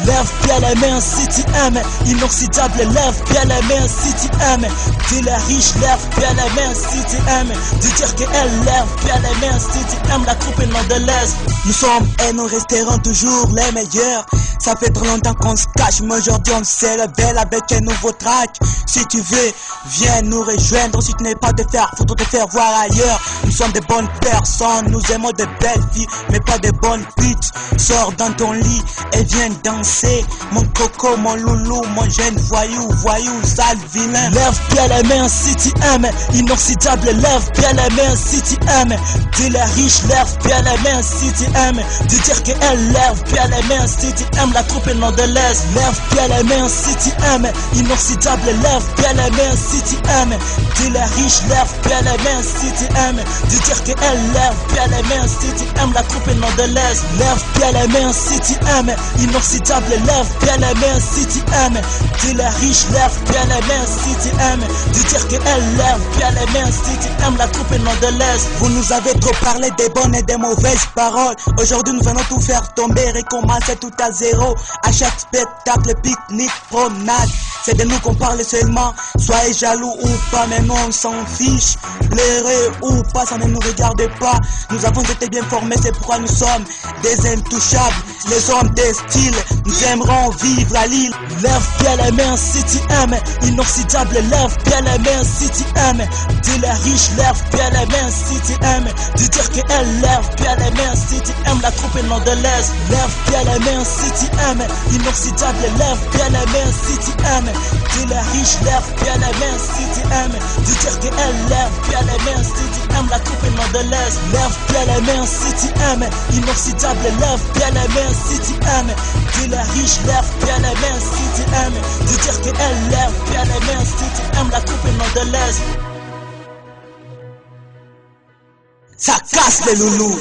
Lève bien les mains si tu aimes, inoxydable, lève bien les mains si tu aimes. Dis les riches, lève bien les mains si tu aimes. Dis dire qu'elle lève bien les mains si tu aimes la troupe et non de l'Est. Nous sommes et nous resterons toujours les meilleurs. Ça fait trop longtemps qu'on se cache, mais aujourd'hui on s'est levé avec un nouveau track. Si tu veux, viens nous rejoindre. Si tu n'es pas de faire, faut te faire voir ailleurs. Nous sommes des bonnes personnes, nous aimons de belles filles, mais pas de bonnes putes. Sors dans ton lit et viens danser. Mon coco, mon loulou, mon jeune voyou, sale vilain. Lève bien les mains si tu aimes, inoxydable, lève bien les mains si tu aimes. Dis les riches, lève bien les mains si tu aimes. Dis dire qu'elle lève bien les mains si tu aimes la troupe et non de l'Est. Lève bien les mains si tu aimes, inoxydable, lève bien les mains si tu aimes. Dis les riches, lève bien les mains si tu aimes. Dis dire qu'elle lève bien les mains si tu aimes la troupe et non de l'Est. Lève bien les mains si tu aimes, inoxydable, lève bien les mains si tu aimes. Dis les riches, lève bien les mains si tu aimes. Dis dire qu'elle lève bien les mains si tu aimes la troupe et non de l'Est. Vous nous avez trop parlé des bonnes et des mauvaises paroles. Aujourd'hui nous venons tout faire tomber, recommencer tout à zéro. À chaque spectacle, pique-nique, promenade, c'est de nous qu'on parle seulement. Soyez jaloux ou pas, mais nous on s'en fiche. Pleurez ou pas, ça ne nous regarde pas. Nous avons été bien formés, c'est pourquoi nous sommes des intouchables. Les hommes des styles, nous aimerons vivre à Lille. Lève bien les mains si tu aimes, inoxydable, lève bien les mains si tu aimes. Dis les riches, lève bien les mains si tu aimes. Dis dire qu'elle lève bien les mains si tu aimes la troupe et non de l'Est. Lève bien les mains si tu aimes, inoxydable, lève bien les mains si tu aimes. Dis les riches, lève bien les mains si tu aimes. Dis dire qu'elle lève bien les mains si tu aimes la troupe et non de l'Est. Lève bien les mains si tu aimes, inoxydable, lève bien les mains si tu aimes. Dis les riches, lève bien les mains si tu aimes. Dis dire qu'elle lève bien les mains si tu aimes la troupe et non de l'Est. Ça casse les loulous.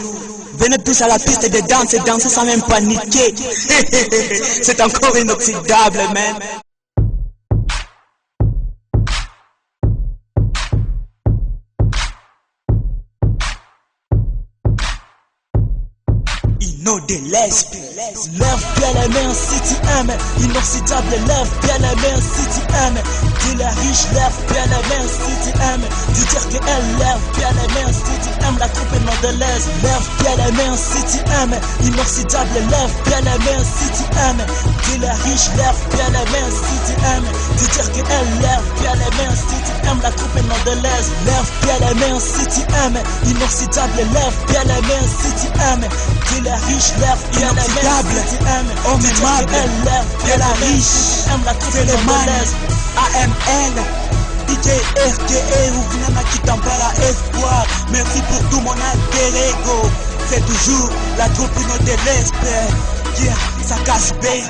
Venez tous à la piste de danse et danser sans même paniquer. C'est encore inoxydable, man. Ino de l'Est. Lève bien les mains si tu aimes, inoxydable, lève bien les mains si tu aimes. Dis les riches, lève bien les mains si tu aimes. Dis dire qu'elle lève bien les mains si tu aimes la troupe et non de l'Est. Lève bien les mains si tu aimes, inoxydable, lève bien les mains si tu aimes. Dis les riches, lève bien les mains si tu aimes. Dis dire qu'elle lève bien les mains si tu aimes la troupe et non de l'Est. Lève bien les mains si tu aimes, inoxydable, lève bien les mains si tu aimes. Dis les riches, lève bien les mains si tu aimes. Homme aimable, bien la riche, c'est le mal. AML, DJ RTE, ou Vinana qui t'empare espoir. Merci pour tout mon alter ego. C'est toujours la troupe de l'Est. Yeah, ça casse baby.